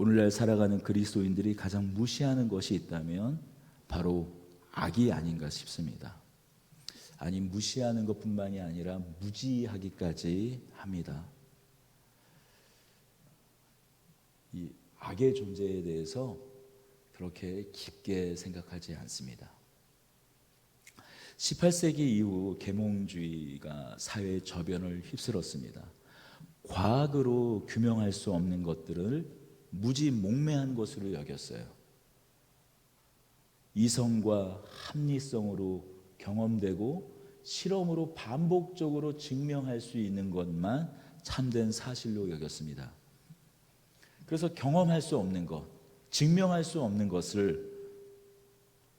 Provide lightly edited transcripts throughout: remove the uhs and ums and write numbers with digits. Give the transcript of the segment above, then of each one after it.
오늘날 살아가는 그리스도인들이 가장 무시하는 것이 있다면 바로 악이 아닌가 싶습니다. 아니, 무시하는 것뿐만이 아니라 무지하기까지 합니다. 이 악의 존재에 대해서 그렇게 깊게 생각하지 않습니다. 18세기 이후 계몽주의가 사회의 저변을 휩쓸었습니다. 과학으로 규명할 수 없는 것들을 무지몽매한 것으로 여겼어요. 이성과 합리성으로 경험되고 실험으로 반복적으로 증명할 수 있는 것만 참된 사실로 여겼습니다. 그래서 경험할 수 없는 것, 증명할 수 없는 것을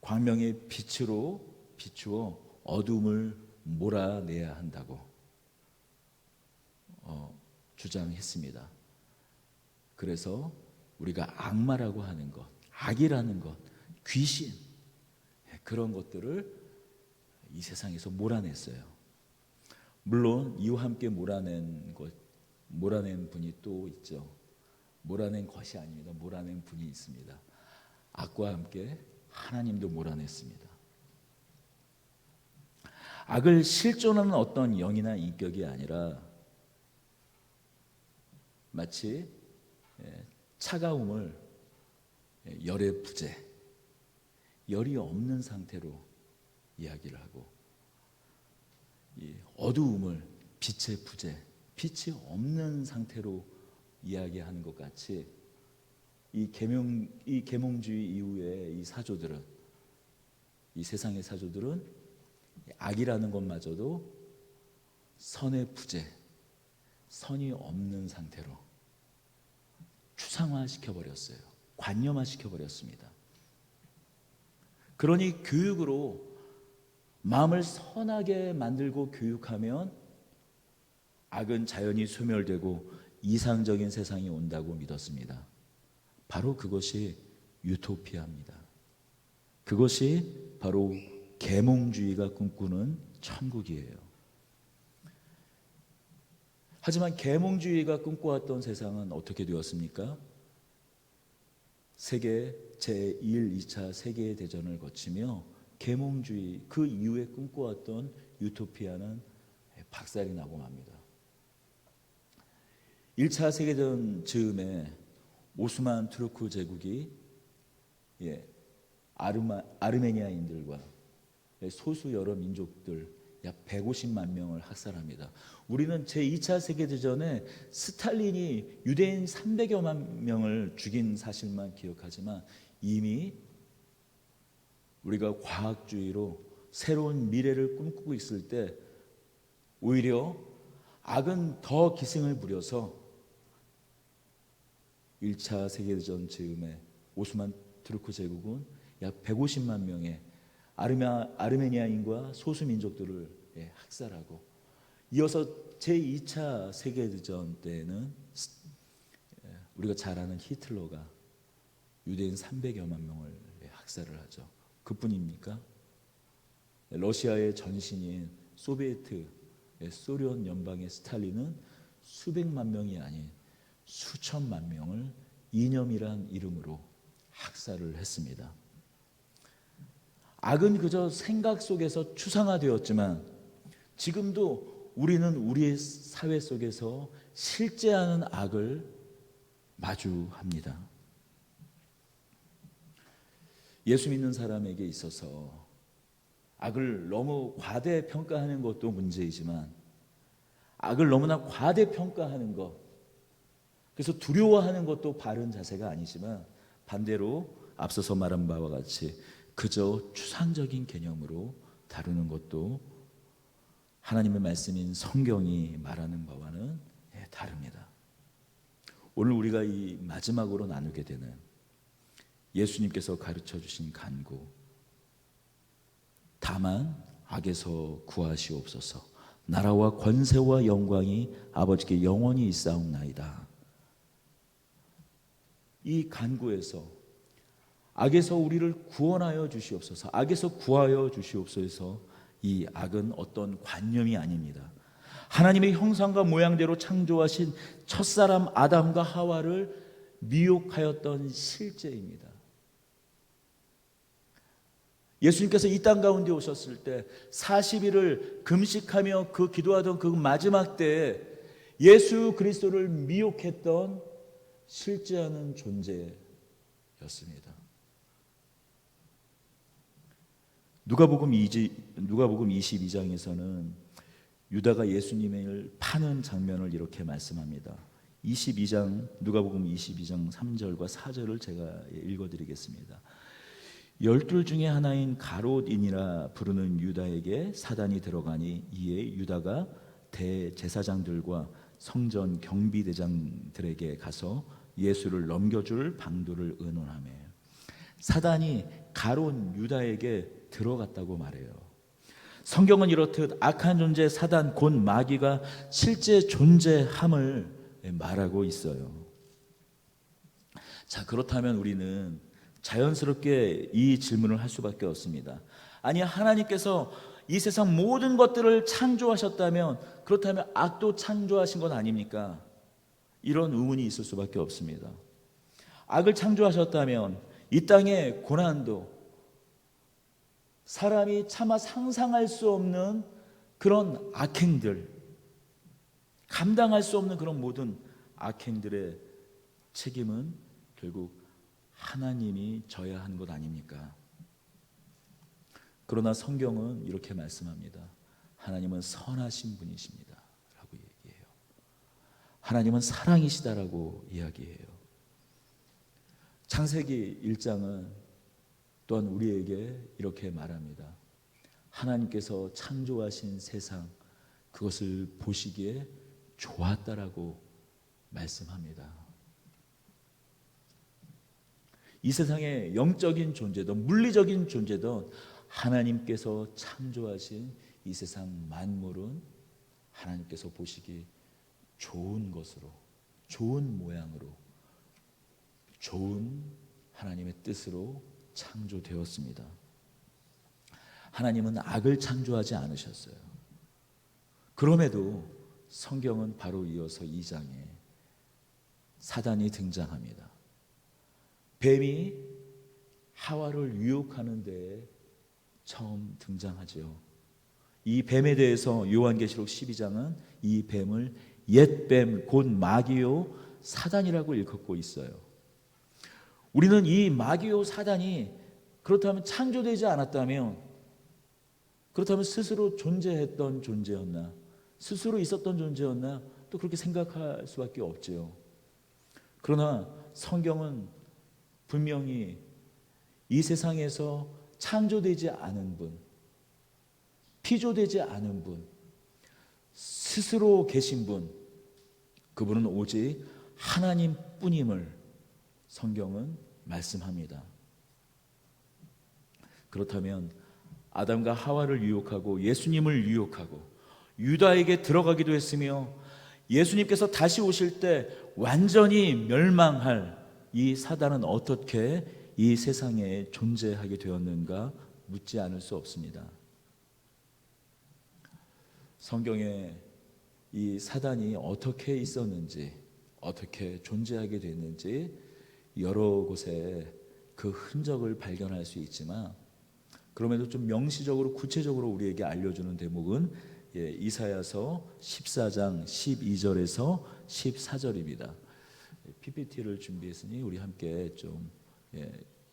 광명의 빛으로 비추어 어둠을 몰아내야 한다고 주장했습니다. 그래서 우리가 악마라고 하는 것, 악이라는 것, 귀신, 그런 것들을 이 세상에서 몰아냈어요. 물론 이와 함께 몰아낸 분이 또 있죠. 몰아낸 것이 아닙니다. 몰아낸 분이 있습니다. 악과 함께 하나님도 몰아냈습니다. 악을 실존하는 어떤 영이나 인격이 아니라 마치 차가움을 열의 부재, 열이 없는 상태로 이야기를 하고, 이 어두움을 빛의 부재, 빛이 없는 상태로 이야기하는 것 같이 이 계몽주의 이후에 이 사조들은, 이 세상의 사조들은 악이라는 것마저도 선의 부재, 선이 없는 상태로 추상화시켜버렸어요. 관념화시켜버렸습니다. 그러니 교육으로 마음을 선하게 만들고 교육하면 악은 자연히 소멸되고 이상적인 세상이 온다고 믿었습니다. 바로 그것이 유토피아입니다. 그것이 바로 계몽주의가 꿈꾸는 천국이에요. 하지만 계몽주의가 꿈꿔왔던 세상은 어떻게 되었습니까? 세계 제1, 2차 세계대전을 거치며 계몽주의, 그 이후에 꿈꿔왔던 유토피아는 박살이 나고 맙니다. 1차 세계대전 즈음에 오스만 투르크 제국이 아르메니아인들과 소수 여러 민족들 약 150만 명을 학살합니다. 우리는 제2차 세계대전에 스탈린이 유대인 300여만 명을 죽인 사실만 기억하지만 이미 우리가 과학주의로 새로운 미래를 꿈꾸고 있을 때 오히려 악은 더 기승을 부려서 1차 세계대전 즈음에 오스만 투르크 제국은 약 150만 명의 아르메니아인과 소수민족들을 학살하고, 이어서 제2차 세계대전 때에는 우리가 잘 아는 히틀러가 유대인 300여만 명을 학살을 하죠. 그뿐입니까? 러시아의 전신인 소비에트, 소련 연방의 스탈린은 수백만 명이 아닌 수천만 명을 이념이란 이름으로 학살을 했습니다. 악은 그저 생각 속에서 추상화되었지만 지금도 우리는 우리의 사회 속에서 실제하는 악을 마주합니다. 예수 믿는 사람에게 있어서 악을 너무 과대평가하는 것도 문제이지만 악을 너무나 과대평가하는 것, 그래서 두려워하는 것도 바른 자세가 아니지만 반대로 앞서서 말한 바와 같이 그저 추상적인 개념으로 다루는 것도 하나님의 말씀인 성경이 말하는 바와는 다릅니다. 오늘 우리가 이 마지막으로 나누게 되는 예수님께서 가르쳐 주신 간구, 다만 악에서 구하시옵소서, 나라와 권세와 영광이 아버지께 영원히 있사옵나이다. 이 간구에서 악에서 우리를 구원하여 주시옵소서, 악에서 구하여 주시옵소서, 이 악은 어떤 관념이 아닙니다. 하나님의 형상과 모양대로 창조하신 첫사람 아담과 하와를 미혹하였던 실제입니다. 예수님께서 이 땅 가운데 오셨을 때 40일을 금식하며 그 기도하던 그 마지막 때에 예수 그리스도를 미혹했던 실제하는 존재였습니다. 누가복음 22장에서는 유다가 예수님을 파는 장면을 이렇게 말씀합니다. 누가복음 22장 3절과 4절을 제가 읽어드리겠습니다. 12 중에 하나인 가롯인이라 부르는 유다에게 사단이 들어가니 이에 유다가 대제사장들과 성전 경비대장들에게 가서 예수를 넘겨줄 방도를 의논하며 사단이 가롯 유다에게 들어갔다고 말해요. 성경은 이렇듯 악한 존재 사단 곧 마귀가 실제 존재함을 말하고 있어요. 자, 그렇다면 우리는 자연스럽게 이 질문을 할 수밖에 없습니다. 아니, 하나님께서 이 세상 모든 것들을 창조하셨다면 그렇다면 악도 창조하신 건 아닙니까? 이런 의문이 있을 수밖에 없습니다. 악을 창조하셨다면 이 땅의 고난도 사람이 차마 상상할 수 없는 그런 악행들, 감당할 수 없는 그런 모든 악행들의 책임은 결국 하나님이 져야 하는 것 아닙니까? 그러나 성경은 이렇게 말씀합니다. 하나님은 선하신 분이십니다 라고 얘기해요. 하나님은 사랑이시다라고 이야기해요. 창세기 1장은 또한 우리에게 이렇게 말합니다. 하나님께서 창조하신 세상 그것을 보시기에 좋았다라고 말씀합니다. 이 세상의 영적인 존재든 물리적인 존재든 하나님께서 창조하신 이 세상 만물은 하나님께서 보시기 좋은 것으로, 좋은 모양으로, 좋은 하나님의 뜻으로 창조되었습니다. 하나님은 악을 창조하지 않으셨어요. 그럼에도 성경은 바로 이어서 2장에 사단이 등장합니다. 뱀이 하와를 유혹하는 데 처음 등장하죠. 이 뱀에 대해서 요한계시록 12장은 이 뱀을 옛뱀 곧 마귀요 사단이라고 일컫고 있어요. 우리는 이 마귀요 사단이 그렇다면 창조되지 않았다면, 그렇다면 스스로 존재했던 존재였나, 스스로 있었던 존재였나, 또 그렇게 생각할 수밖에 없죠. 그러나 성경은 분명히 이 세상에서 창조되지 않은 분, 피조되지 않은 분, 스스로 계신 분, 그분은 오직 하나님뿐임을 성경은 말씀합니다. 그렇다면 아담과 하와를 유혹하고 예수님을 유혹하고 유다에게 들어가기도 했으며 예수님께서 다시 오실 때 완전히 멸망할 이 사단은 어떻게 이 세상에 존재하게 되었는가 묻지 않을 수 없습니다. 성경에 이 사단이 어떻게 있었는지, 어떻게 존재하게 됐는지 여러 곳에 그 흔적을 발견할 수 있지만, 그럼에도 좀 명시적으로 구체적으로 우리에게 알려주는 대목은 이사야서 14장 12절에서 14절입니다. PPT를 준비했으니 우리 함께 좀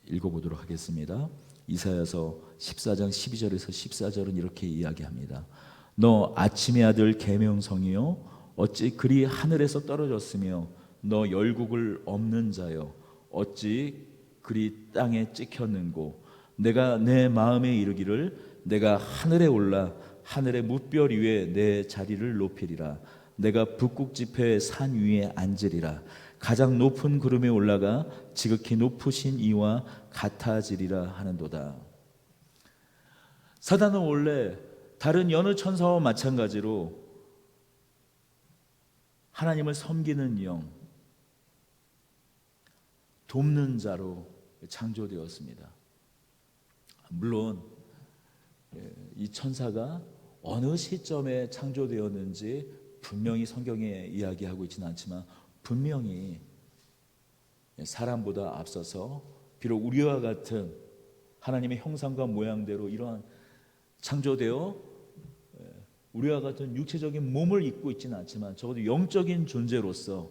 읽어보도록 하겠습니다. 이사야서 14장 12절에서 14절은 이렇게 이야기합니다. 너 아침의 아들 계명성이요 어찌 그리 하늘에서 떨어졌으며 너 열국을 엎는 자여 어찌 그리 땅에 찍혔는고 내가 내 마음에 이르기를 내가 하늘에 올라 하늘의 무별 위에 내 자리를 높이리라. 내가 북극 지폐 산 위에 앉으리라. 가장 높은 구름에 올라가 지극히 높으신 이와 같아지리라 하는도다. 사단은 원래 다른 여느 천사와 마찬가지로 하나님을 섬기는 영, 돕는 자로 창조되었습니다. 물론 이 천사가 어느 시점에 창조되었는지 분명히 성경에 이야기하고 있지는 않지만 분명히 사람보다 앞서서 비록 우리와 같은 하나님의 형상과 모양대로 이러한 창조되어 우리와 같은 육체적인 몸을 입고 있지는 않지만 적어도 영적인 존재로서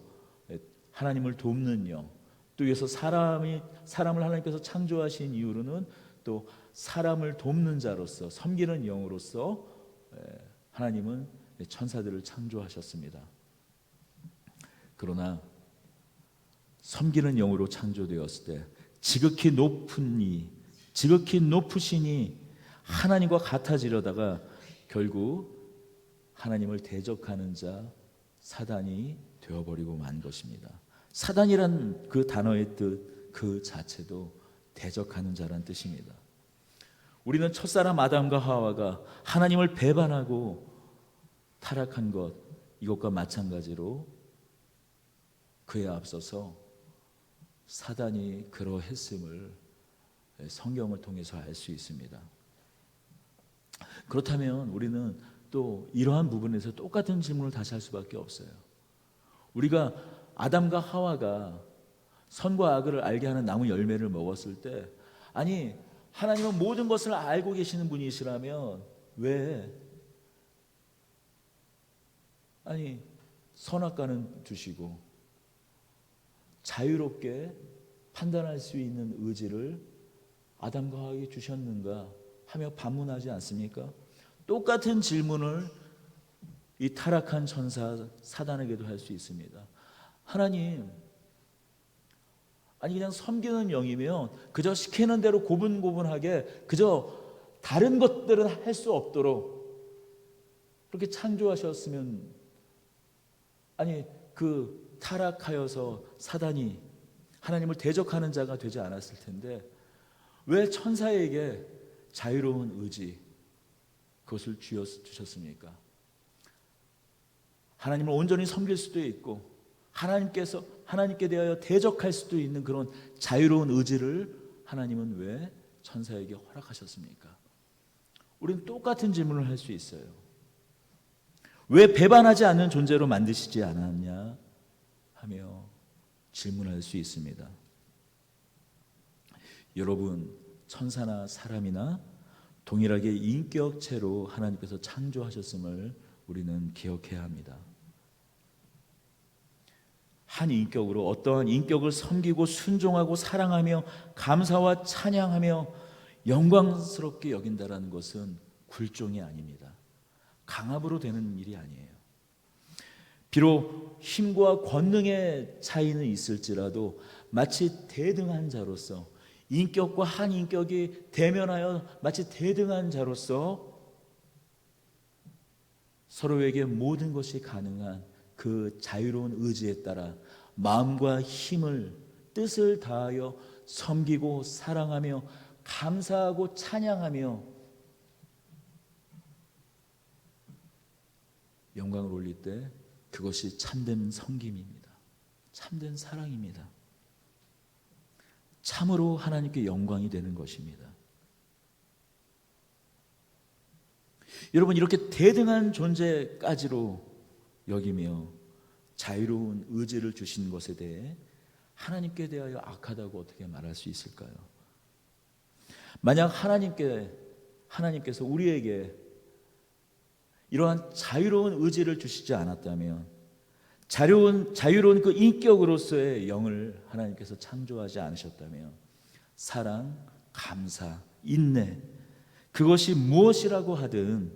하나님을 돕는 영, 또 위해서 사람을 하나님께서 창조하신 이유로는 또 사람을 돕는 자로서 섬기는 영으로서 하나님은 천사들을 창조하셨습니다. 그러나 섬기는 영으로 창조되었을 때 지극히 높으시니 하나님과 같아지려다가 결국 하나님을 대적하는 자 사단이 되어버리고 만 것입니다. 사단이란 그 단어의 뜻 그 자체도 대적하는 자란 뜻입니다. 우리는 첫사람 아담과 하와가 하나님을 배반하고 타락한 것, 이것과 마찬가지로 그에 앞서서 사단이 그러했음을 성경을 통해서 알 수 있습니다. 그렇다면 우리는 또 이러한 부분에서 똑같은 질문을 다시 할 수밖에 없어요. 우리가 아담과 하와가 선과 악을 알게 하는 나무 열매를 먹었을 때, 아니 하나님은 모든 것을 알고 계시는 분이시라면 왜 선악과는 두시고 자유롭게 판단할 수 있는 의지를 아담과 하와에게 주셨는가 하며 반문하지 않습니까? 똑같은 질문을 이 타락한 천사 사단에게도 할 수 있습니다. 하나님, 그냥 섬기는 영이면 그저 시키는 대로 고분고분하게 그저 다른 것들은 할 수 없도록 그렇게 창조하셨으면, 그 타락하여서 사단이 하나님을 대적하는 자가 되지 않았을 텐데 왜 천사에게 자유로운 의지 그것을 주셨습니까? 하나님을 온전히 섬길 수도 있고 하나님께 대하여 대적할 수도 있는 그런 자유로운 의지를 하나님은 왜 천사에게 허락하셨습니까? 우리는 똑같은 질문을 할 수 있어요. 왜 배반하지 않는 존재로 만드시지 않았냐 하며 질문할 수 있습니다. 여러분, 천사나 사람이나 동일하게 인격체로 하나님께서 창조하셨음을 우리는 기억해야 합니다. 한 인격으로 어떠한 인격을 섬기고 순종하고 사랑하며 감사와 찬양하며 영광스럽게 여긴다라는 것은 굴종이 아닙니다. 강압으로 되는 일이 아니에요. 비록 힘과 권능의 차이는 있을지라도 마치 대등한 자로서, 인격과 한 인격이 대면하여 마치 대등한 자로서 서로에게 모든 것이 가능한 그 자유로운 의지에 따라 마음과 힘을, 뜻을 다하여 섬기고 사랑하며 감사하고 찬양하며 영광을 올릴 때 그것이 참된 섬김입니다. 참된 사랑입니다. 참으로 하나님께 영광이 되는 것입니다. 여러분, 이렇게 대등한 존재까지로 여기며 자유로운 의지를 주신 것에 대해 하나님께 대하여 악하다고 어떻게 말할 수 있을까요? 만약 하나님께서 우리에게 이러한 자유로운 의지를 주시지 않았다면, 자유로운 그 인격으로서의 영을 하나님께서 창조하지 않으셨다면, 사랑, 감사, 인내, 그것이 무엇이라고 하든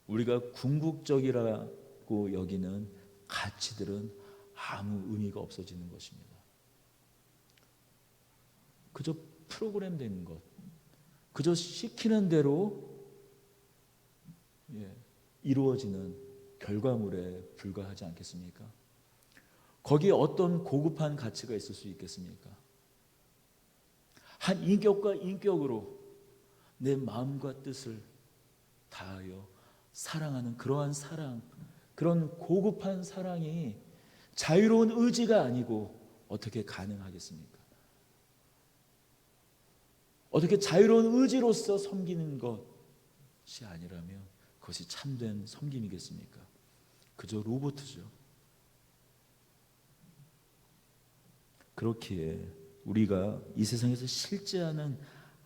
우리가 궁극적이라고 여기는 가치들은 아무 의미가 없어지는 것입니다. 그저 프로그램된 것, 그저 시키는 대로 이루어지는 결과물에 불과하지 않겠습니까? 거기에 어떤 고급한 가치가 있을 수 있겠습니까? 한 인격과 인격으로 내 마음과 뜻을 다하여 사랑하는 그러한 사랑, 그런 고급한 사랑이 자유로운 의지가 아니고 어떻게 가능하겠습니까? 어떻게 자유로운 의지로서 섬기는 것이 아니라면 그것이 참된 섬김이겠습니까? 그저 그렇기에 우리가 이 세상에서 실제하는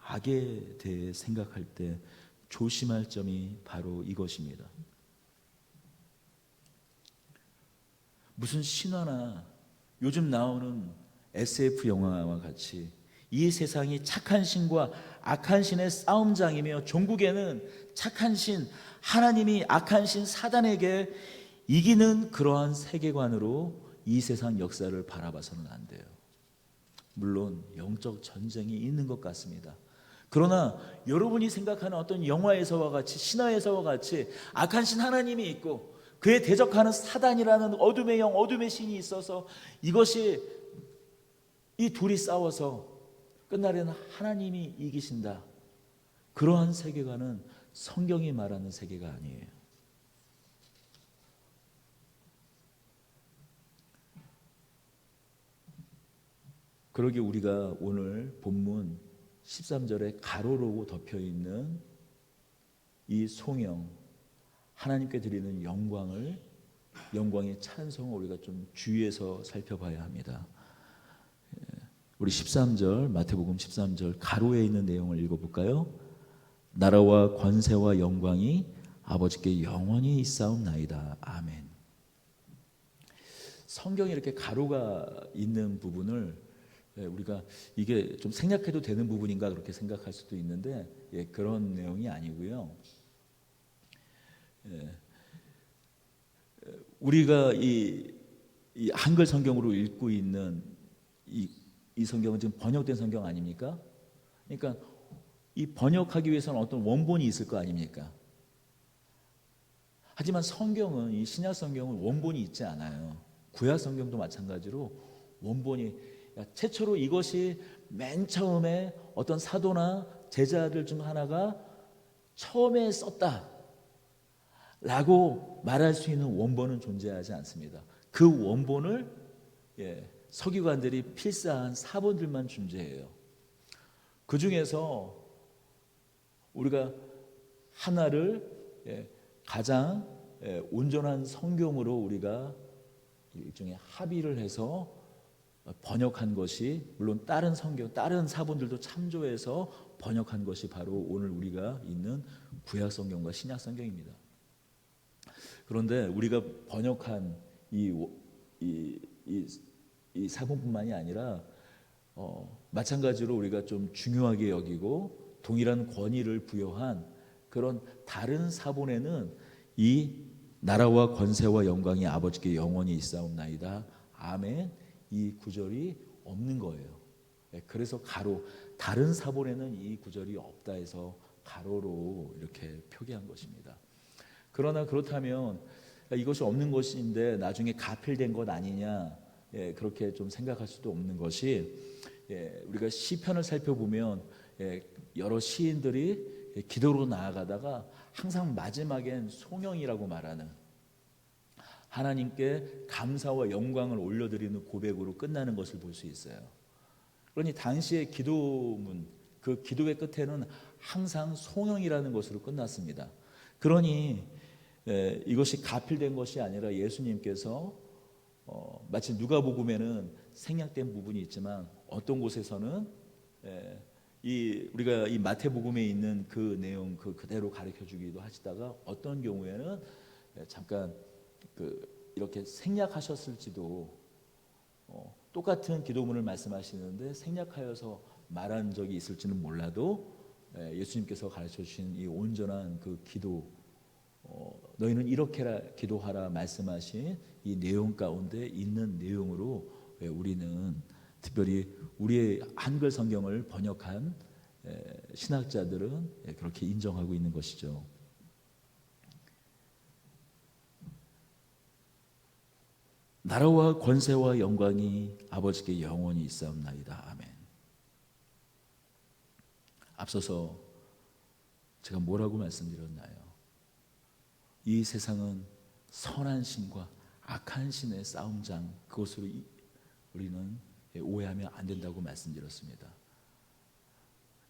악에 대해 생각할 때 조심할 점이 바로 이것입니다. 무슨 신화나 요즘 나오는 SF 영화와 같이 이 세상이 착한 신과 악한 신의 싸움장이며 종국에는 착한 신, 하나님이 악한 신 사단에게 이기는 그러한 세계관으로 이 세상 역사를 바라봐서는 안 돼요. 물론 영적 전쟁이 있는 것 같습니다. 그러나 여러분이 생각하는 어떤 영화에서와 같이 신화에서와 같이 악한 신 하나님이 있고 그에 대적하는 사단이라는 어둠의 영, 어둠의 신이 있어서 이것이 이 둘이 싸워서 끝날에는 하나님이 이기신다. 그러한 세계관은 성경이 말하는 세계가 아니에요. 그러기에 우리가 오늘 본문 13절에 가로로 덮여있는 이 송영, 하나님께 드리는 영광의 찬송을 우리가 좀 주의해서 살펴봐야 합니다. 우리 13절, 마태복음 13절 가로에 있는 내용을 읽어볼까요? 나라와 권세와 영광이 아버지께 영원히 있사옵나이다. 아멘. 성경에 이렇게 가로가 있는 부분을 우리가 이게 좀 생략해도 되는 부분인가 그렇게 생각할 수도 있는데 그런 내용이 아니고요. 우리가 이 한글 성경으로 읽고 있는 이 성경은 지금 번역된 성경 아닙니까? 그러니까 이 번역하기 위해서는 어떤 원본이 있을 거 아닙니까? 하지만 성경은 이 신약 성경은 원본이 있지 않아요. 구약 성경도 마찬가지로 원본이 최초로 이것이 맨 처음에 어떤 사도나 제자들 중 하나가 처음에 썼다 라고 말할 수 있는 원본은 존재하지 않습니다. 그 원본을 서기관들이 필사한 사본들만 존재해요. 그 중에서 우리가 하나를 가장 온전한 성경으로 우리가 일종의 합의를 해서 번역한 것이, 물론 다른 성경, 다른 사본들도 참조해서 번역한 것이 바로 오늘 우리가 있는 구약 성경과 신약 성경입니다. 그런데 우리가 번역한 이 사본뿐만이 아니라 마찬가지로 우리가 좀 중요하게 여기고 동일한 권위를 부여한 그런 다른 사본에는 이 나라와 권세와 영광이 아버지께 영원히 있사옵나이다. 아멘. 이 구절이 없는 거예요. 그래서 가로, 다른 사본에는 이 구절이 없다 해서 가로로 이렇게 표기한 것입니다. 그러나 그렇다면 이것이 없는 것인데 나중에 가필된 것 아니냐, 그렇게 좀 생각할 수도 없는 것이, 우리가 시편을 살펴보면 여러 시인들이 기도로 나아가다가 항상 마지막엔 송영이라고 말하는, 하나님께 감사와 영광을 올려드리는 고백으로 끝나는 것을 볼 수 있어요. 그러니 당시의 기도문, 그 기도의 끝에는 항상 송영이라는 것으로 끝났습니다. 그러니 이것이 가필된 것이 아니라 예수님께서 마치 누가복음에는 생략된 부분이 있지만 어떤 곳에서는 우리가 이 마태복음에 있는 그 내용 그대로 가르쳐주기도 하시다가 어떤 경우에는 잠깐 이렇게 생략하셨을지도, 똑같은 기도문을 말씀하시는데 생략하여서 말한 적이 있을지는 몰라도 예수님께서 가르쳐 주신 이 온전한 그 기도, 너희는 이렇게 기도하라 말씀하신 이 내용 가운데 있는 내용으로 우리는 특별히 우리의 한글 성경을 번역한 신학자들은 그렇게 인정하고 있는 것이죠. 나라와 권세와 영광이 아버지께 영원히 있사옵나이다. 아멘. 앞서서 제가 뭐라고 말씀드렸나요? 이 세상은 선한 신과 악한 신의 싸움장, 그것으로 우리는 오해하면 안 된다고 말씀드렸습니다.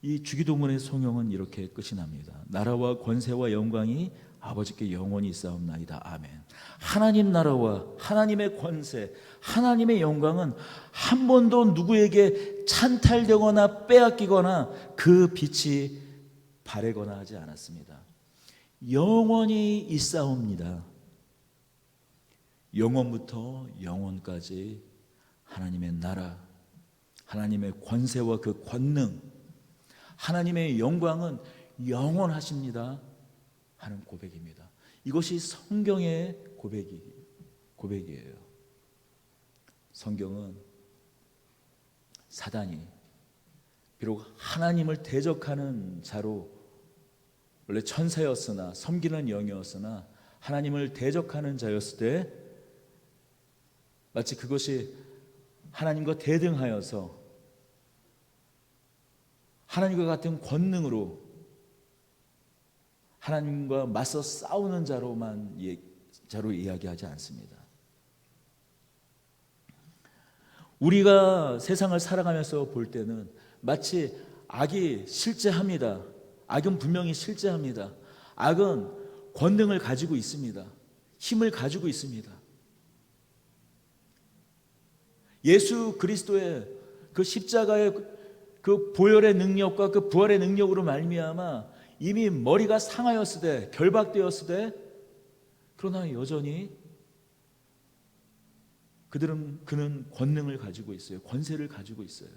이 주기도문의 송영은 이렇게 끝이 납니다. 나라와 권세와 영광이 아버지께 영원히 있사옵나이다. 아멘. 하나님 나라와 하나님의 권세, 하나님의 영광은 한 번도 누구에게 찬탈되거나 빼앗기거나 그 빛이 바래거나 하지 않았습니다. 영원히 있사옵니다. 영원부터 영원까지 하나님의 나라, 하나님의 권세와 그 권능, 하나님의 영광은 영원하십니다 하는 고백입니다. 이것이 성경의 고백이에요. 성경은 사단이 비록 하나님을 대적하는 자로 원래 천사였으나 섬기는 영이었으나 하나님을 대적하는 자였을 때 마치 그것이 하나님과 대등하여서 하나님과 같은 권능으로 하나님과 맞서 싸우는 자로 이야기하지 않습니다. 우리가 세상을 살아가면서 볼 때는 마치 악이 실제합니다. 악은 분명히 실제합니다. 악은 권능을 가지고 있습니다. 힘을 가지고 있습니다. 예수 그리스도의 그 십자가의 그 보혈의 능력과 그 부활의 능력으로 말미암아 이미 머리가 상하였을 때, 결박되었을 때, 그러나 여전히 그는 권능을 가지고 있어요. 권세를 가지고 있어요.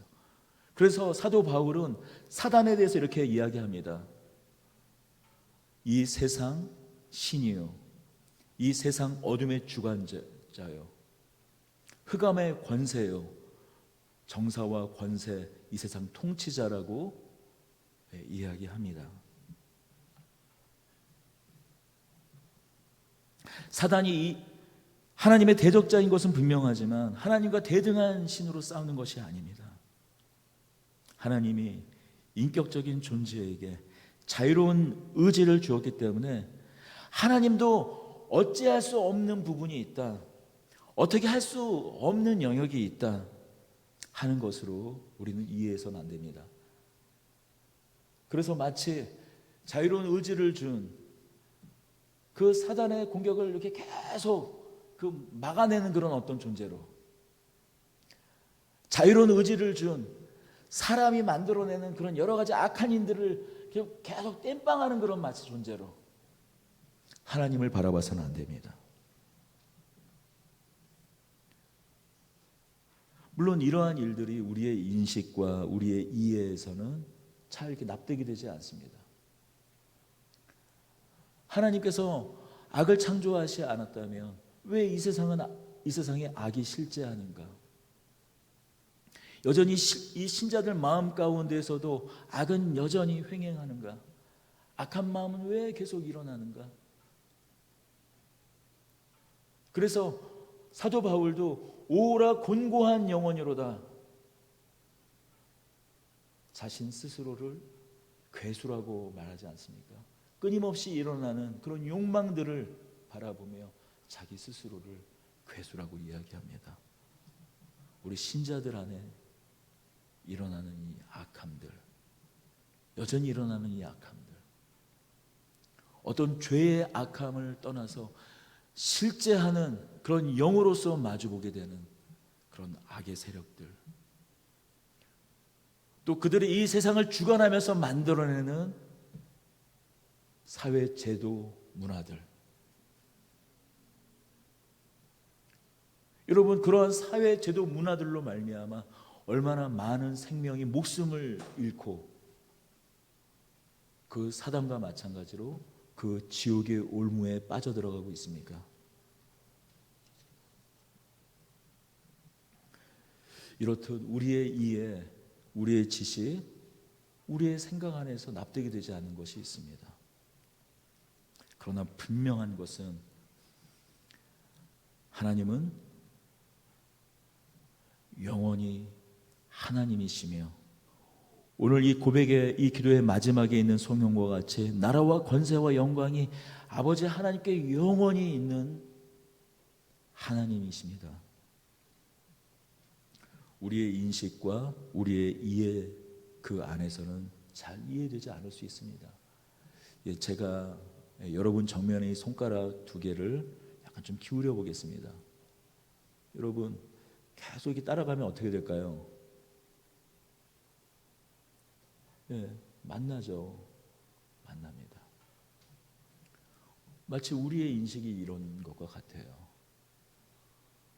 그래서 사도 바울은 사단에 대해서 이렇게 이야기합니다. 이 세상 신이요, 이 세상 어둠의 주관자요, 흑암의 권세요, 정사와 권세, 이 세상 통치자라고 이야기합니다. 사단이 하나님의 대적자인 것은 분명하지만 하나님과 대등한 신으로 싸우는 것이 아닙니다. 하나님이 인격적인 존재에게 자유로운 의지를 주었기 때문에 하나님도 어찌할 수 없는 부분이 있다, 어떻게 할 수 없는 영역이 있다 하는 것으로 우리는 이해해서는 안 됩니다. 그래서 마치 자유로운 의지를 준 그 사단의 공격을 이렇게 계속 막아내는 그런 어떤 존재로, 자유로운 의지를 준 사람이 만들어내는 그런 여러 가지 악한 인들을 계속 땜빵하는 그런 마치 존재로 하나님을 바라봐서는 안 됩니다. 물론 이러한 일들이 우리의 인식과 우리의 이해에서는 잘 이렇게 납득이 되지 않습니다. 하나님께서 악을 창조하지 않았다면 왜 이 세상에 악이 실제하는가? 여전히 이 신자들 마음 가운데에서도 악은 여전히 횡행하는가? 악한 마음은 왜 계속 일어나는가? 그래서 사도 바울도 오라 곤고한 영혼이로다, 자신 스스로를 괴수라고 말하지 않습니까? 끊임없이 일어나는 그런 욕망들을 바라보며 자기 스스로를 괴수라고 이야기합니다. 우리 신자들 안에 일어나는 이 악함들, 여전히 일어나는 이 악함들, 어떤 죄의 악함을 떠나서 실제하는 그런 영으로서 마주보게 되는 그런 악의 세력들, 또 그들이 이 세상을 주관하면서 만들어내는 사회 제도 문화들, 여러분, 그러한 사회 제도 문화들로 말미암아 얼마나 많은 생명이 목숨을 잃고 그 사단과 마찬가지로 그 지옥의 올무에 빠져들어가고 있습니까? 이렇듯 우리의 이해, 우리의 지식, 우리의 생각 안에서 납득이 되지 않는 것이 있습니다. 그러나 분명한 것은 하나님은 영원히 하나님이시며 오늘 이 고백의 이 기도의 마지막에 있는 성경과 같이 나라와 권세와 영광이 아버지 하나님께 영원히 있는 하나님이십니다. 우리의 인식과 우리의 이해 그 안에서는 잘 이해되지 않을 수 있습니다. 제가 여러분 정면에 손가락 두 개를 약간 좀 기울여 보겠습니다. 여러분 계속 이렇게 따라가면 어떻게 될까요? 만나죠. 만납니다. 마치 우리의 인식이 이런 것과 같아요.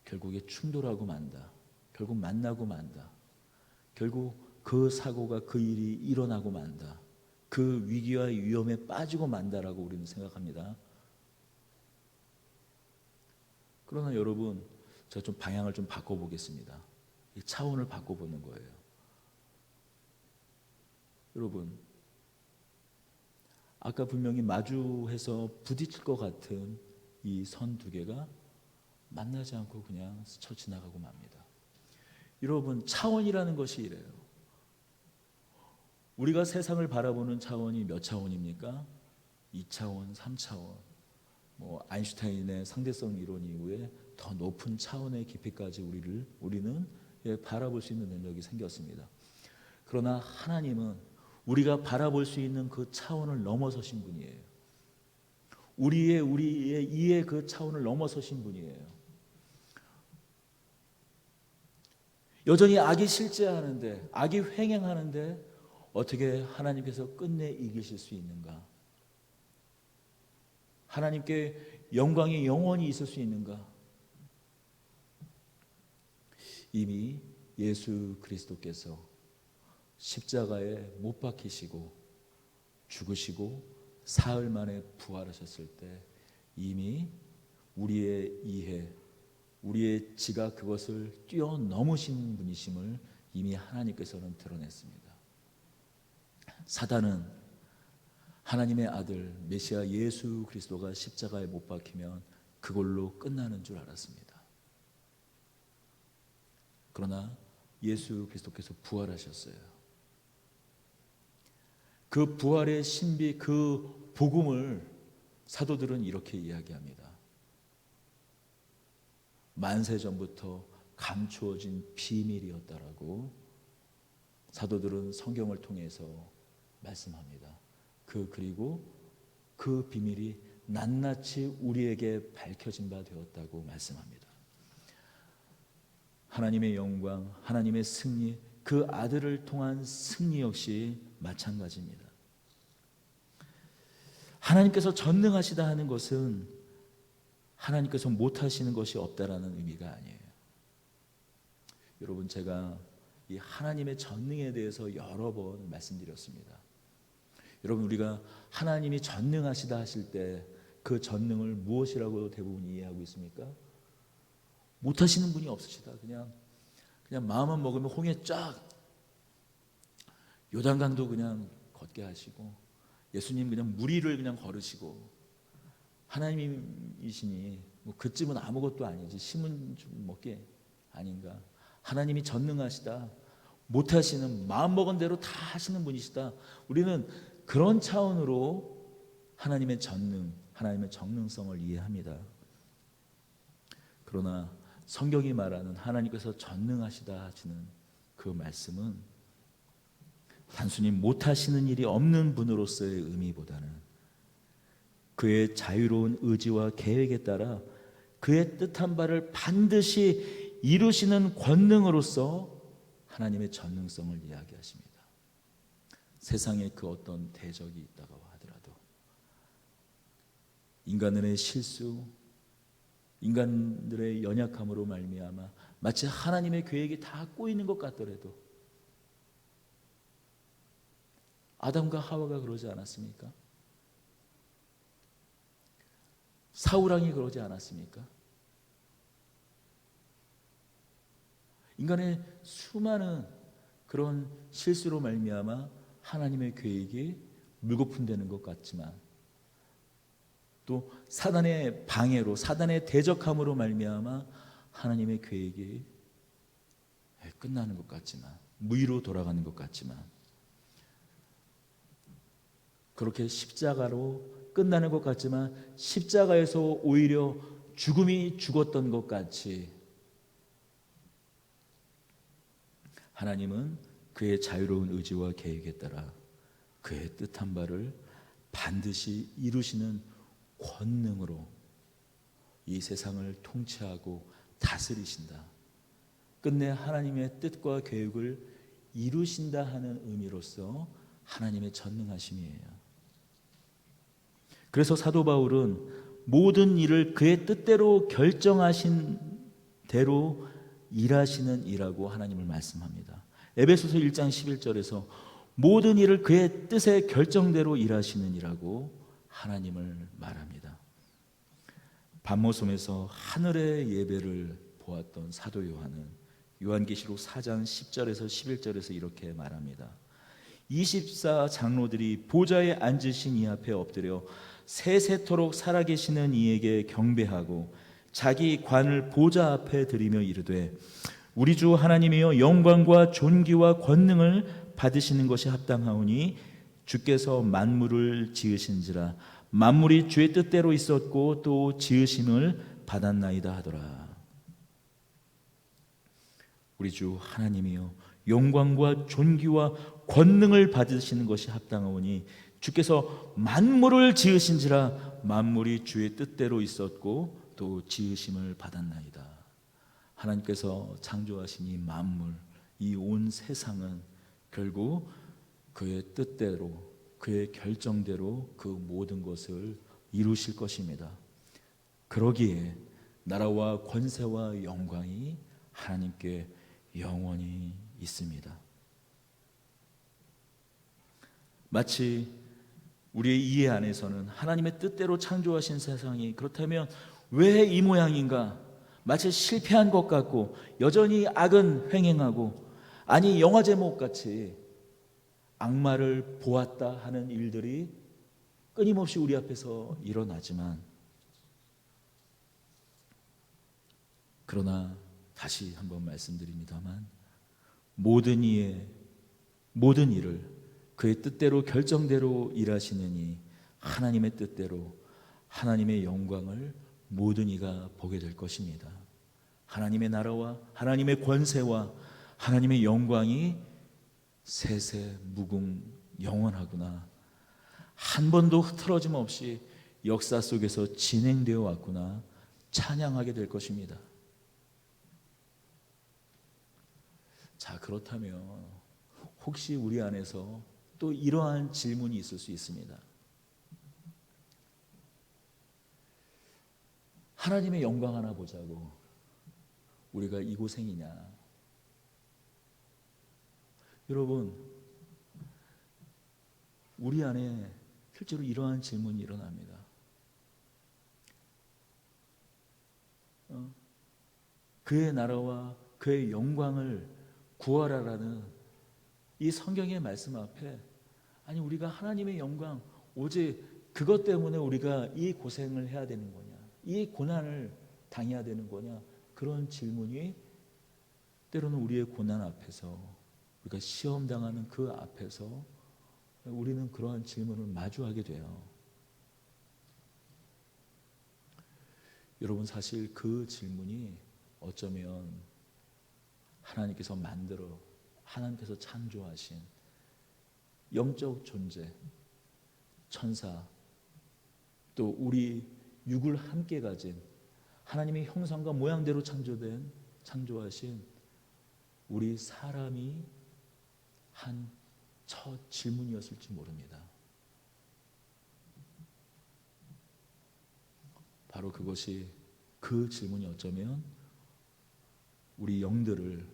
결국에 충돌하고 만다. 결국 만나고 만다. 결국 그 사고가 그 일이 일어나고 만다. 그 위기와 위험에 빠지고 만다라고 우리는 생각합니다. 그러나 여러분, 제가 좀 방향을 좀 바꿔보겠습니다. 이 차원을 바꿔보는 거예요. 여러분, 아까 분명히 마주해서 부딪힐 것 같은 이 선 두 개가 만나지 않고 그냥 스쳐 지나가고 맙니다. 여러분, 차원이라는 것이 이래요. 우리가 세상을 바라보는 차원이 몇 차원입니까? 2차원, 3차원. 아인슈타인의 상대성 이론 이후에 더 높은 차원의 깊이까지 우리는 바라볼 수 있는 능력이 생겼습니다. 그러나 하나님은 우리가 바라볼 수 있는 그 차원을 넘어서신 분이에요. 우리의 이해 그 차원을 넘어서신 분이에요. 여전히 악이 실제하는데, 악이 횡행하는데 어떻게 하나님께서 끝내 이기실 수 있는가? 하나님께 영광이 영원히 있을 수 있는가? 이미 예수 그리스도께서 십자가에 못 박히시고 죽으시고 사흘 만에 부활하셨을 때 이미 우리의 이해, 우리의 지각 그것을 뛰어넘으신 분이심을 이미 하나님께서는 드러냈습니다. 사단은 하나님의 아들 메시아 예수 그리스도가 십자가에 못 박히면 그걸로 끝나는 줄 알았습니다. 그러나 예수 그리스도께서 부활하셨어요. 그 부활의 신비, 그 복음을 사도들은 이렇게 이야기합니다. 만세 전부터 감추어진 비밀이었다라고 사도들은 성경을 통해서 말씀합니다. 그리고 그 비밀이 낱낱이 우리에게 밝혀진 바 되었다고 말씀합니다. 하나님의 영광, 하나님의 승리, 그 아들을 통한 승리 역시 마찬가지입니다. 하나님께서 전능하시다 하는 것은 하나님께서 못하시는 것이 없다라는 의미가 아니에요. 여러분, 제가 이 하나님의 전능에 대해서 여러 번 말씀드렸습니다. 여러분, 우리가 하나님이 전능하시다 하실 때 그 전능을 무엇이라고 대부분 이해하고 있습니까? 못하시는 분이 없으시다. 그냥 마음만 먹으면 홍해 쫙 요단강도 그냥 걷게 하시고 예수님 그냥 물 위를 그냥 걸으시고 하나님이시니 그쯤은 아무것도 아니지 심은 좀 먹게 아닌가. 하나님이 전능하시다. 못하시는 마음먹은 대로 다 하시는 분이시다. 우리는 그런 차원으로 하나님의 전능, 하나님의 정능성을 이해합니다. 그러나 성경이 말하는 하나님께서 전능하시다 하시는 그 말씀은 단순히 못하시는 일이 없는 분으로서의 의미보다는 그의 자유로운 의지와 계획에 따라 그의 뜻한 바를 반드시 이루시는 권능으로서 하나님의 전능성을 이야기하십니다. 세상에 그 어떤 대적이 있다고 하더라도 인간들의 실수, 인간들의 연약함으로 말미암아 마치 하나님의 계획이 다 꼬이는 것 같더라도 아담과 하와가 그러지 않았습니까? 사울왕이 그러지 않았습니까? 인간의 수많은 그런 실수로 말미암아 하나님의 계획이 물거품되는 것 같지만 또 사단의 방해로 사단의 대적함으로 말미암아 하나님의 계획이 끝나는 것 같지만 무의로 돌아가는 것 같지만 그렇게 십자가로 끝나는 것 같지만 십자가에서 오히려 죽음이 죽었던 것 같이 하나님은 그의 자유로운 의지와 계획에 따라 그의 뜻한 바를 반드시 이루시는 권능으로 이 세상을 통치하고 다스리신다. 끝내 하나님의 뜻과 계획을 이루신다 하는 의미로서 하나님의 전능하심이에요. 그래서 사도 바울은 모든 일을 그의 뜻대로 결정하신 대로 일하시는 이라고 하나님을 말씀합니다. 에베소서 1장 11절에서 모든 일을 그의 뜻의 결정대로 일하시는 이라고 하나님을 말합니다. 밤모섬에서 하늘의 예배를 보았던 사도 요한은 요한계시록 4장 10절에서 11절에서 이렇게 말합니다. 24 장로들이 보좌에 앉으신 이 앞에 엎드려 세세토록 살아계시는 이에게 경배하고 자기 관을 보좌 앞에 드리며 이르되 우리 주 하나님이여 영광과 존귀와 권능을 받으시는 것이 합당하오니 주께서 만물을 지으신지라 만물이 주의 뜻대로 있었고 또 지으심을 받았나이다 하더라. 우리 주 하나님이여 영광과 존귀와 권능을 받으시는 것이 합당하오니 주께서 만물을 지으신지라 만물이 주의 뜻대로 있었고 또 지으심을 받았나이다. 하나님께서 창조하신 이 만물, 이 온 세상은 결국 그의 뜻대로, 그의 결정대로 그 모든 것을 이루실 것입니다. 그러기에 나라와 권세와 영광이 하나님께 영원히 있습니다. 마치 우리의 이해 안에서는 하나님의 뜻대로 창조하신 세상이 그렇다면 왜 이 모양인가? 마치 실패한 것 같고 여전히 악은 횡행하고 아니 영화 제목같이 악마를 보았다 하는 일들이 끊임없이 우리 앞에서 일어나지만 그러나 다시 한번 말씀드립니다만 모든 일을 그의 뜻대로 결정대로 일하시느니 하나님의 뜻대로 하나님의 영광을 모든 이가 보게 될 것입니다. 하나님의 나라와 하나님의 권세와 하나님의 영광이 세세 무궁 영원하구나. 한 번도 흐트러짐 없이 역사 속에서 진행되어 왔구나 찬양하게 될 것입니다. 자, 그렇다면 혹시 우리 안에서 또 이러한 질문이 있을 수 있습니다. 하나님의 영광 하나 보자고 우리가 이 고생이냐? 여러분, 우리 안에 실제로 이러한 질문이 일어납니다. 그의 나라와 그의 영광을 구하라라는 이 성경의 말씀 앞에 아니 우리가 하나님의 영광 오직 그것 때문에 우리가 이 고생을 해야 되는 거냐, 이 고난을 당해야 되는 거냐, 그런 질문이 때로는 우리의 고난 앞에서 우리가 시험당하는 그 앞에서 우리는 그러한 질문을 마주하게 돼요. 여러분, 사실 그 질문이 어쩌면 하나님께서 하나님께서 창조하신 영적 존재, 천사, 또 우리 육을 함께 가진 하나님의 형상과 모양대로 창조하신 우리 사람이 한 첫 질문이었을지 모릅니다. 바로 그것이 그 질문이 어쩌면 우리 영들을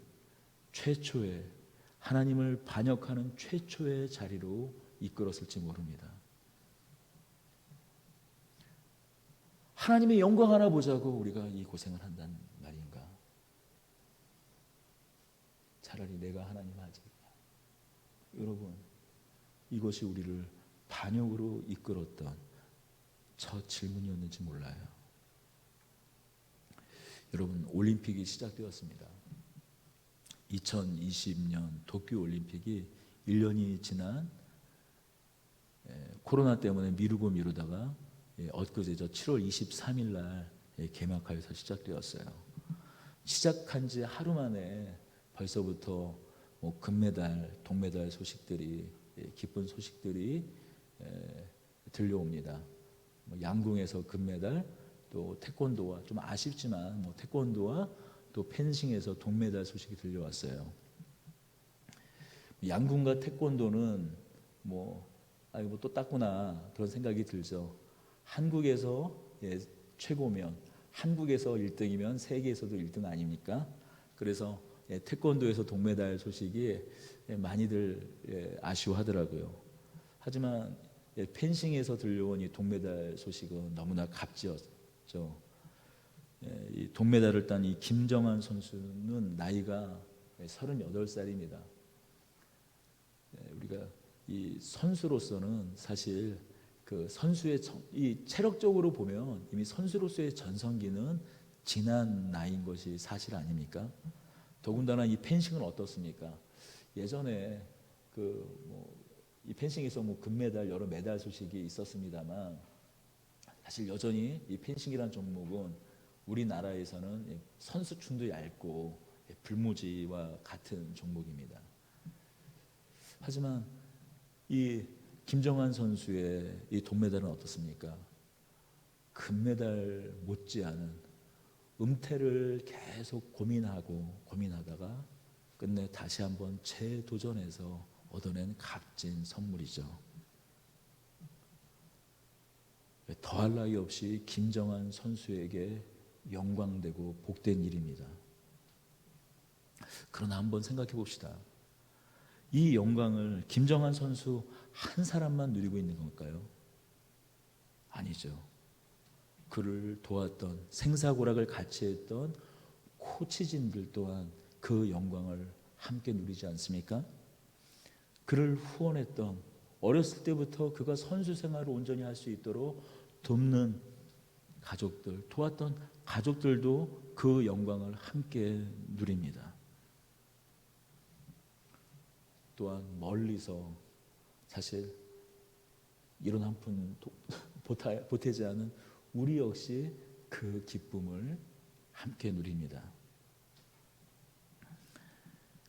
최초의 하나님을 반역하는 최초의 자리로 이끌었을지 모릅니다. 하나님의 영광 하나 보자고 우리가 이 고생을 한다는 말인가? 차라리 내가 하나님 하지. 여러분, 이것이 우리를 반역으로 이끌었던 첫 질문이었는지 몰라요. 여러분, 올림픽이 시작되었습니다. 2020년 도쿄올림픽이 1년이 지난 코로나 때문에 미루다가 엊그제죠 7월 23일 날 개막하여서 시작되었어요. 시작한 지 하루 만에 벌써부터 금메달, 동메달 소식들이 기쁜 소식들이 들려옵니다. 뭐 양궁에서 금메달, 또 태권도와 좀 아쉽지만 뭐 태권도와 또 펜싱에서 동메달 소식이 들려왔어요. 양궁과 태권도는 뭐 아이고 또 땄구나 그런 생각이 들죠. 한국에서 최고면, 한국에서 1등이면 세계에서도 1등 아닙니까? 그래서 태권도에서 동메달 소식이 많이들 아쉬워하더라고요. 하지만 펜싱에서 들려온 이 동메달 소식은 너무나 값지었죠. 이 동메달을 딴 이 김정한 선수는 나이가 38살입니다. 우리가 이 선수로서는 사실 그 선수의 이 체력적으로 보면 이미 선수로서의 전성기는 지난 나이인 것이 사실 아닙니까? 더군다나 이 펜싱은 어떻습니까? 예전에 이 펜싱에서 뭐 금메달 여러 메달 소식이 있었습니다만 사실 여전히 이 펜싱이라는 종목은 우리나라에서는 선수층도 얇고 불모지와 같은 종목입니다. 하지만 이 김정한 선수의 이 동메달은 어떻습니까? 금메달 못지않은 은퇴를 계속 고민하다가 끝내 다시 한번 재도전해서 얻어낸 값진 선물이죠. 더할 나위 없이 김정한 선수에게 영광되고 복된 일입니다. 그러나 한번 생각해 봅시다. 이 영광을 김정한 선수 한 사람만 누리고 있는 걸까요? 아니죠. 그를 도왔던 생사고락을 같이 했던 코치진들 또한 그 영광을 함께 누리지 않습니까? 그를 후원했던 어렸을 때부터 그가 선수 생활을 온전히 할 수 있도록 돕는 가족들, 도왔던 가족들도 그 영광을 함께 누립니다. 또한 멀리서 사실 이런 한 푼 보태지 않은 우리 역시 그 기쁨을 함께 누립니다.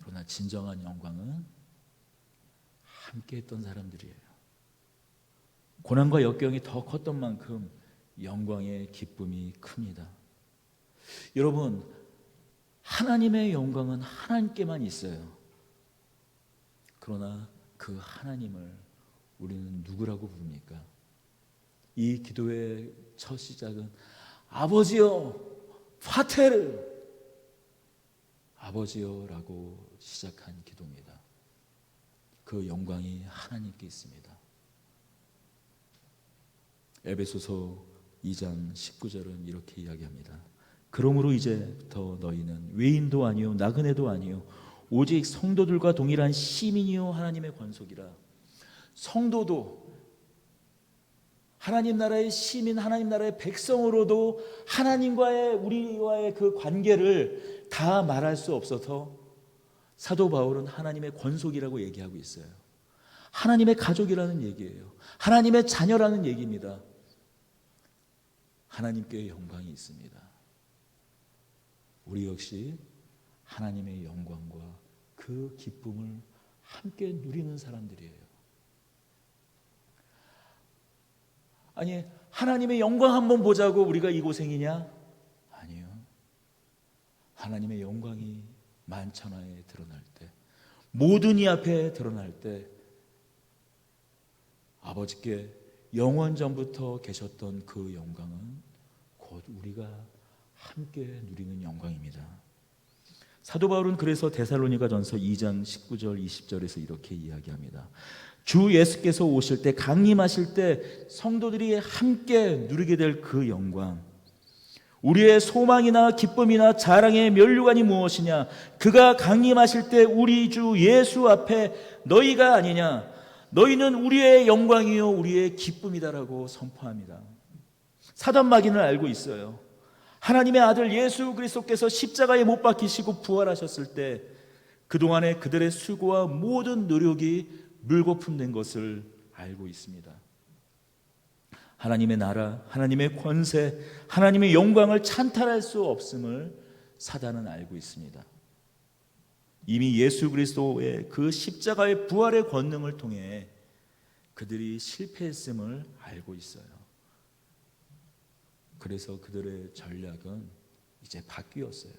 그러나 진정한 영광은 함께 했던 사람들이에요. 고난과 역경이 더 컸던 만큼 영광의 기쁨이 큽니다. 여러분, 하나님의 영광은 하나님께만 있어요. 그러나 그 하나님을 우리는 누구라고 부릅니까? 이 기도의 첫 시작은 아버지여 파테르, 아버지여라고 시작한 기도입니다. 그 영광이 하나님께 있습니다. 에베소서 2장 19절은 이렇게 이야기합니다. 그러므로 이제부터 너희는 외인도 아니요 나그네도 아니요 오직 성도들과 동일한 시민이요 하나님의 권속이라. 성도도 하나님 나라의 시민, 하나님 나라의 백성으로도 하나님과의 우리와의 그 관계를 다 말할 수 없어서 사도 바울은 하나님의 권속이라고 얘기하고 있어요. 하나님의 가족이라는 얘기예요. 하나님의 자녀라는 얘기입니다. 하나님께 영광이 있습니다. 우리 역시 하나님의 영광과 그 기쁨을 함께 누리는 사람들이에요. 아니, 하나님의 영광 한번 보자고 우리가 이 고생이냐? 아니요. 하나님의 영광이 만천하에 드러날 때, 모든 이 앞에 드러날 때 아버지께 영원 전부터 계셨던 그 영광은 곧 우리가 함께 누리는 영광입니다. 사도 바울은 그래서 데살로니가전서 2장 19절 20절에서 이렇게 이야기합니다. 주 예수께서 오실 때, 강림하실 때 성도들이 함께 누리게 될 그 영광, 우리의 소망이나 기쁨이나 자랑의 면류관이 무엇이냐? 그가 강림하실 때 우리 주 예수 앞에 너희가 아니냐? 너희는 우리의 영광이요 우리의 기쁨이다라고 선포합니다. 사단 마귀는 알고 있어요. 하나님의 아들 예수 그리스도께서 십자가에 못 박히시고 부활하셨을 때 그동안의 그들의 수고와 모든 노력이 물거품된 것을 알고 있습니다. 하나님의 나라, 하나님의 권세, 하나님의 영광을 찬탈할 수 없음을 사단은 알고 있습니다. 이미 예수 그리스도의 그 십자가의 부활의 권능을 통해 그들이 실패했음을 알고 있어요. 그래서 그들의 전략은 이제 바뀌었어요.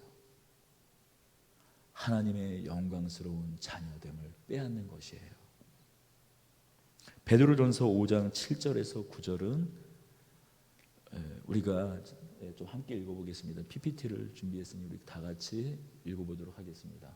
하나님의 영광스러운 자녀됨을 빼앗는 것이에요. 베드로전서 5장 7절에서 9절은 우리가 좀 함께 읽어보겠습니다. PPT를 준비했으니 우리 다 같이 읽어보도록 하겠습니다.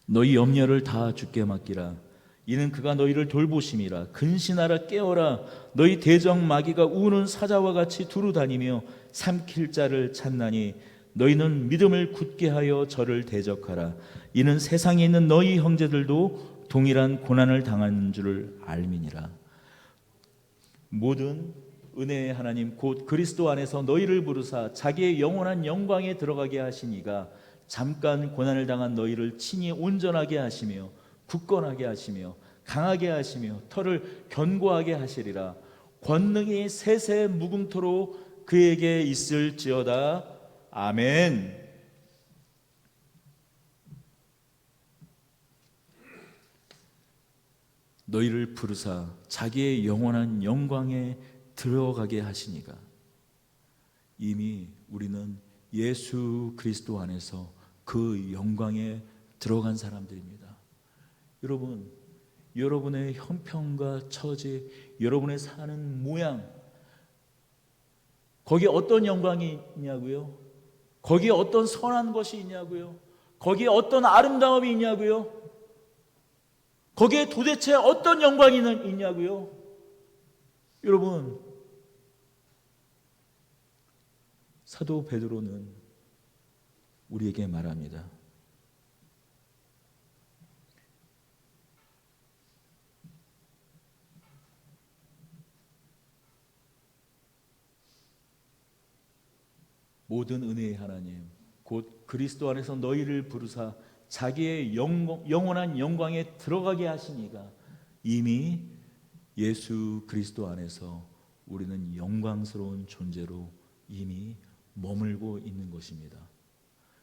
너희 염려를 다 주께 맡기라. 이는 그가 너희를 돌보심이라. 근신하라, 깨어라. 너희 대적 마귀가 우는 사자와 같이 두루 다니며 삼킬 자를 찾나니 너희는 믿음을 굳게 하여 저를 대적하라. 이는 세상에 있는 너희 형제들도 동일한 고난을 당한 줄을 알미니라. 모든 은혜의 하나님 곧 그리스도 안에서 너희를 부르사 자기의 영원한 영광에 들어가게 하시니가 잠깐 고난을 당한 너희를 친히 온전하게 하시며 굳건하게 하시며 강하게 하시며 털을 견고하게 하시리라. 권능이 세세 무궁토로 그에게 있을지어다. 아멘. 너희를 부르사 자기의 영원한 영광에 들어가게 하시니가. 이미 우리는 예수 그리스도 안에서 그 영광에 들어간 사람들입니다. 여러분, 여러분의 형편과 처지, 여러분의 사는 모양, 거기에 어떤 영광이 있냐고요? 거기에 어떤 선한 것이 있냐고요? 거기에 어떤 아름다움이 있냐고요? 거기에 도대체 어떤 영광이 있냐고요? 여러분, 사도 베드로는 우리에게 말합니다. 모든 은혜의 하나님 곧 그리스도 안에서 너희를 부르사 자기의 영원한 영광에 들어가게 하시니가. 이미 예수 그리스도 안에서 우리는 영광스러운 존재로 이미 머물고 있는 것입니다.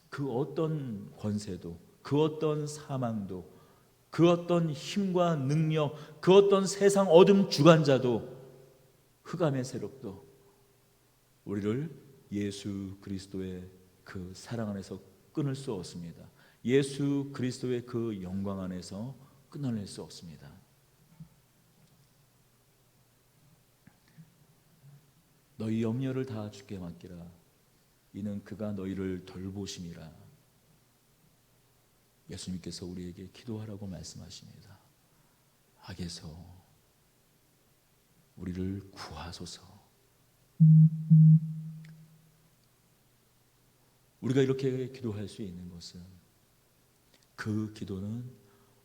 그 어떤 권세도, 그 어떤 사망도, 그 어떤 힘과 능력, 그 어떤 세상 어둠 주관자도, 흑암의 세력도 우리를 예수 그리스도의 그 사랑 안에서 끊을 수 없습니다. 예수 그리스도의 그 영광 안에서 끊어낼 수 없습니다. 너희 염려를 다 주께 맡기라. 이는 그가 너희를 돌보심이라. 예수님께서 우리에게 기도하라고 말씀하십니다. 악에서 우리를 구하소서. 우리가 이렇게 기도할 수 있는 것은 그 기도는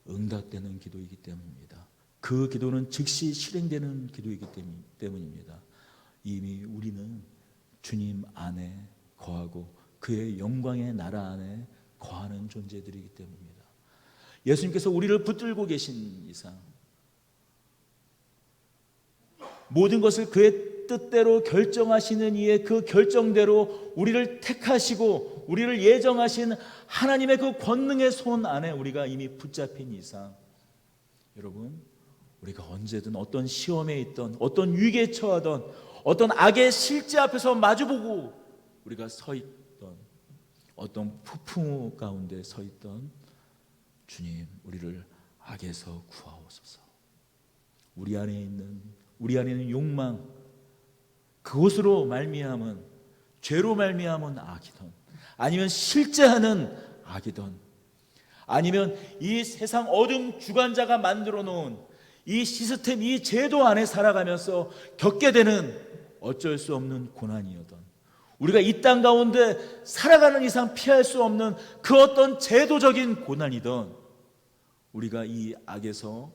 응답되는 기도이기 때문입니다. 그 기도는 즉시 실행되는 기도이기 때문입니다. 이미 우리는 주님 안에 거하고 그의 영광의 나라 안에 거하는 존재들이기 때문입니다. 예수님께서 우리를 붙들고 계신 이상 모든 것을 그의 뜻대로 결정하시는 이의 그 결정대로 우리를 택하시고 우리를 예정하신 하나님의 그 권능의 손 안에 우리가 이미 붙잡힌 이상, 여러분, 우리가 언제든 어떤 시험에 있던, 어떤 위기에 처하던, 어떤 악의 실제 앞에서 마주보고 우리가 서 있던, 어떤 폭풍 가운데 서 있던 주님, 우리를 악에서 구하옵소서. 우리 안에 있는 욕망, 그것으로 말미암은, 죄로 말미암은 악이든, 아니면 실제 하는 악이든, 아니면 이 세상 어둠 주관자가 만들어 놓은 이 시스템, 이 제도 안에 살아가면서 겪게 되는 어쩔 수 없는 고난이어든, 우리가 이 땅 가운데 살아가는 이상 피할 수 없는 그 어떤 제도적인 고난이든, 우리가 이 악에서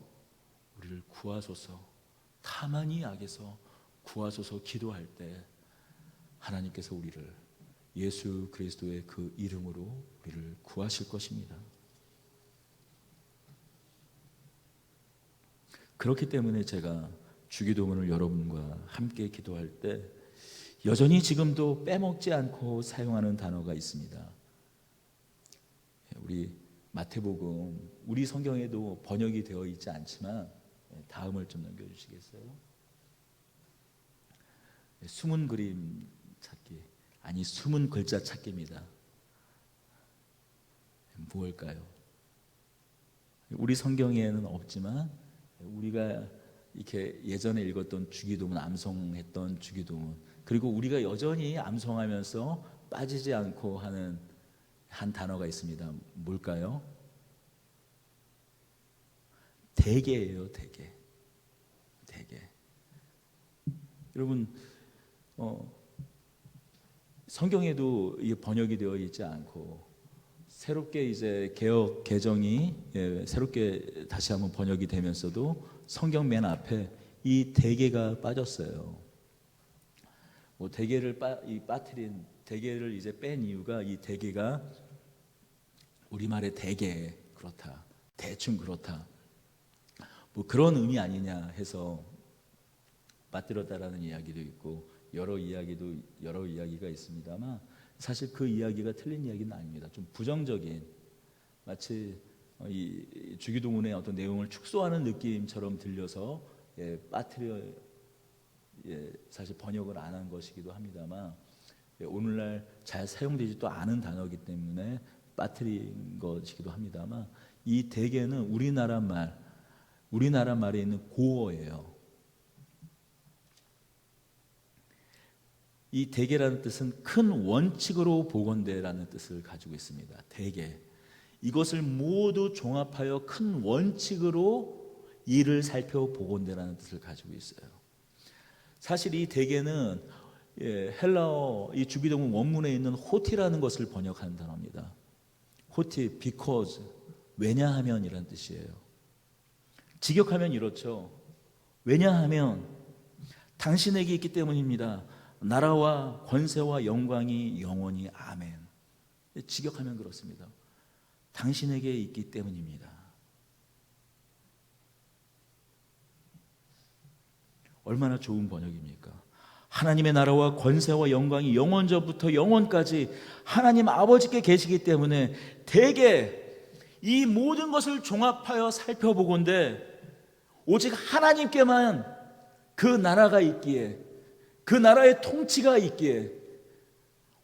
우리를 구하소서, 다만 이 악에서 구하소서 기도할 때 하나님께서 우리를 예수 그리스도의 그 이름으로 우리를 구하실 것입니다. 그렇기 때문에 제가 주기도문을 여러분과 함께 기도할 때 여전히 지금도 빼먹지 않고 사용하는 단어가 있습니다. 우리 마태복음, 우리 성경에도 번역이 되어 있지 않지만 다음을 좀 넘겨주시겠어요? 숨은 그림 찾기, 아니 숨은 글자 찾기입니다. 무엇일까요? 우리 성경에는 없지만 우리가 이렇게 예전에 읽었던 주기도문, 암송했던 주기도문, 그리고 우리가 여전히 암송하면서 빠지지 않고 하는 한 단어가 있습니다. 뭘까요? 대개예요. 대개. 여러분, 성경에도 이게 번역이 되어 있지 않고 새롭게 이제 개역 개정이 새롭게 다시 한번 번역이 되면서도 성경 맨 앞에 이 대개가 빠졌어요. 뭐 대개를 빠뜨린 대개를 이제 뺀 이유가 이 대개가 우리말의 대개 그렇다, 대충 그렇다, 뭐 그런 의미 아니냐 해서 빠뜨렸다라는 이야기도 있고 여러 이야기가 있습니다만 사실 그 이야기가 틀린 이야기는 아닙니다. 좀 부정적인, 마치 이 주기도문의 어떤 내용을 축소하는 느낌처럼 들려서 빠뜨려 사실 번역을 안 한 것이기도 합니다만 오늘날 잘 사용되지도 않은 단어이기 때문에 빠뜨린 것이기도 합니다만 이 대개는 우리나라 말에 있는 고어예요. 이 대개라는 뜻은 큰 원칙으로 보건대라는 뜻을 가지고 있습니다. 대개, 이것을 모두 종합하여 큰 원칙으로 이를 살펴보건대라는 뜻을 가지고 있어요. 사실 이 대개는 헬라어 이 주기도문 원문에 있는 호티라는 것을 번역하는 단어입니다. 호티, because, 왜냐하면이라는 뜻이에요. 직역하면 이렇죠. 왜냐하면 당신에게 있기 때문입니다. 나라와 권세와 영광이 영원히 아멘. 직역하면 그렇습니다. 당신에게 있기 때문입니다. 얼마나 좋은 번역입니까? 하나님의 나라와 권세와 영광이 영원전부터 영원까지 하나님 아버지께 계시기 때문에 대개 이 모든 것을 종합하여 살펴보건대 오직 하나님께만 그 나라가 있기에, 그 나라의 통치가 있기에,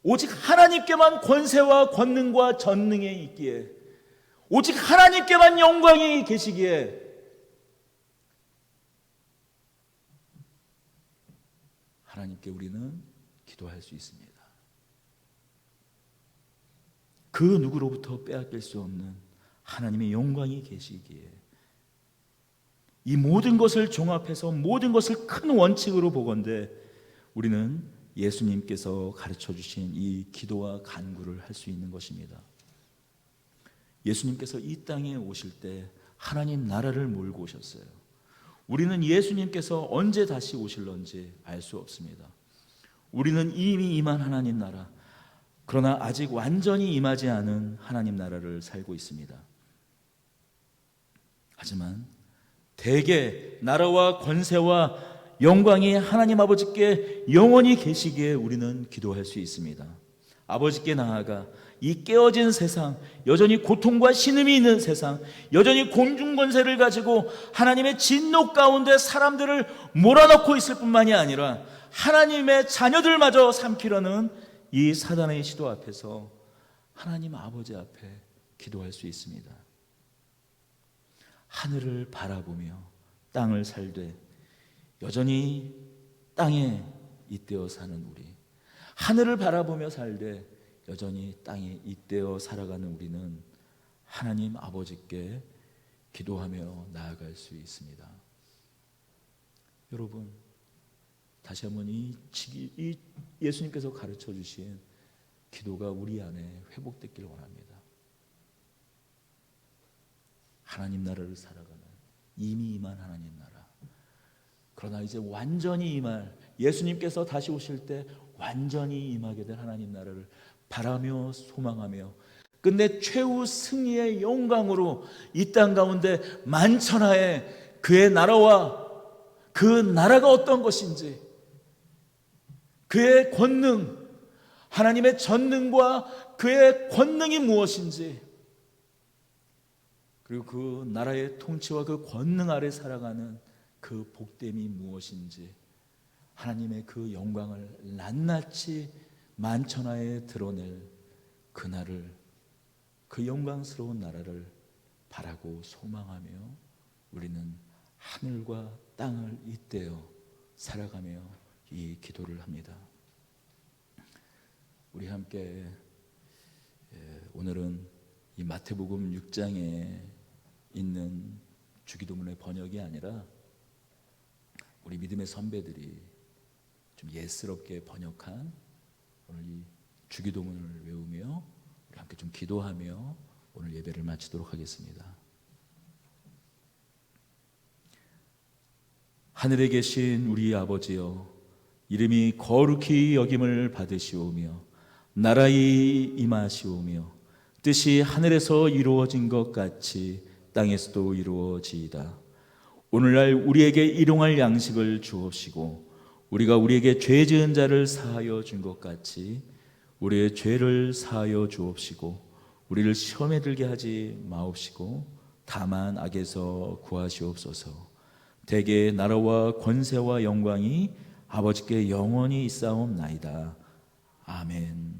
오직 하나님께만 권세와 권능과 전능이 있기에, 오직 하나님께만 영광이 계시기에 하나님께 우리는 기도할 수 있습니다. 그 누구로부터 빼앗길 수 없는 하나님의 영광이 계시기에 이 모든 것을 종합해서 모든 것을 큰 원칙으로 보건대 우리는 예수님께서 가르쳐 주신 이 기도와 간구를 할 수 있는 것입니다. 예수님께서 이 땅에 오실 때 하나님 나라를 몰고 오셨어요. 우리는 예수님께서 언제 다시 오실런지 알 수 없습니다. 우리는 이미 임한 하나님 나라, 그러나 아직 완전히 임하지 않은 하나님 나라를 살고 있습니다. 하지만 대개 나라와 권세와 영광이 하나님 아버지께 영원히 계시기에 우리는 기도할 수 있습니다. 아버지께 나아가 이 깨어진 세상, 여전히 고통과 신음이 있는 세상, 여전히 공중권세를 가지고 하나님의 진노 가운데 사람들을 몰아넣고 있을 뿐만이 아니라 하나님의 자녀들마저 삼키려는 이 사단의 시도 앞에서 하나님 아버지 앞에 기도할 수 있습니다. 하늘을 바라보며 땅을 살되 여전히 땅에 잇대어 사는 우리, 하늘을 바라보며 살되 여전히 땅에 잇대어 살아가는 우리는 하나님 아버지께 기도하며 나아갈 수 있습니다. 여러분, 다시 한번 이 예수님께서 가르쳐 주신 기도가 우리 안에 회복되길 원합니다. 하나님 나라를 살아가는 이미 임한 하나님 나라, 그러나 이제 완전히 임할, 예수님께서 다시 오실 때 완전히 임하게 될 하나님 나라를 바라며 소망하며 끝내 최후 승리의 영광으로 이 땅 가운데 만천하에 그의 나라와 그 나라가 어떤 것인지, 그의 권능, 하나님의 전능과 그의 권능이 무엇인지, 그리고 그 나라의 통치와 그 권능 아래 살아가는 그 복됨이 무엇인지 하나님의 그 영광을 낱낱이 만천하에 드러낼 그날을, 그 영광스러운 나라를 바라고 소망하며 우리는 하늘과 땅을 잇대어 살아가며 이 기도를 합니다. 우리 함께 오늘은 이 마태복음 6장에 있는 주기도문의 번역이 아니라 우리 믿음의 선배들이 좀 예스럽게 번역한 오늘 이 주기도문을 외우며 우리 함께 좀 기도하며 오늘 예배를 마치도록 하겠습니다. 하늘에 계신 우리 아버지여, 이름이 거룩히 여김을 받으시오며 나라의 임하시오며 뜻이 하늘에서 이루어진 것 같이 땅에서도 이루어지이다. 오늘날 우리에게 일용할 양식을 주옵시고 우리가 우리에게 죄 지은 자를 사하여 준 것 같이 우리의 죄를 사하여 주옵시고 우리를 시험에 들게 하지 마옵시고 다만 악에서 구하시옵소서. 대개 나라와 권세와 영광이 아버지께 영원히 있사옵나이다. 아멘.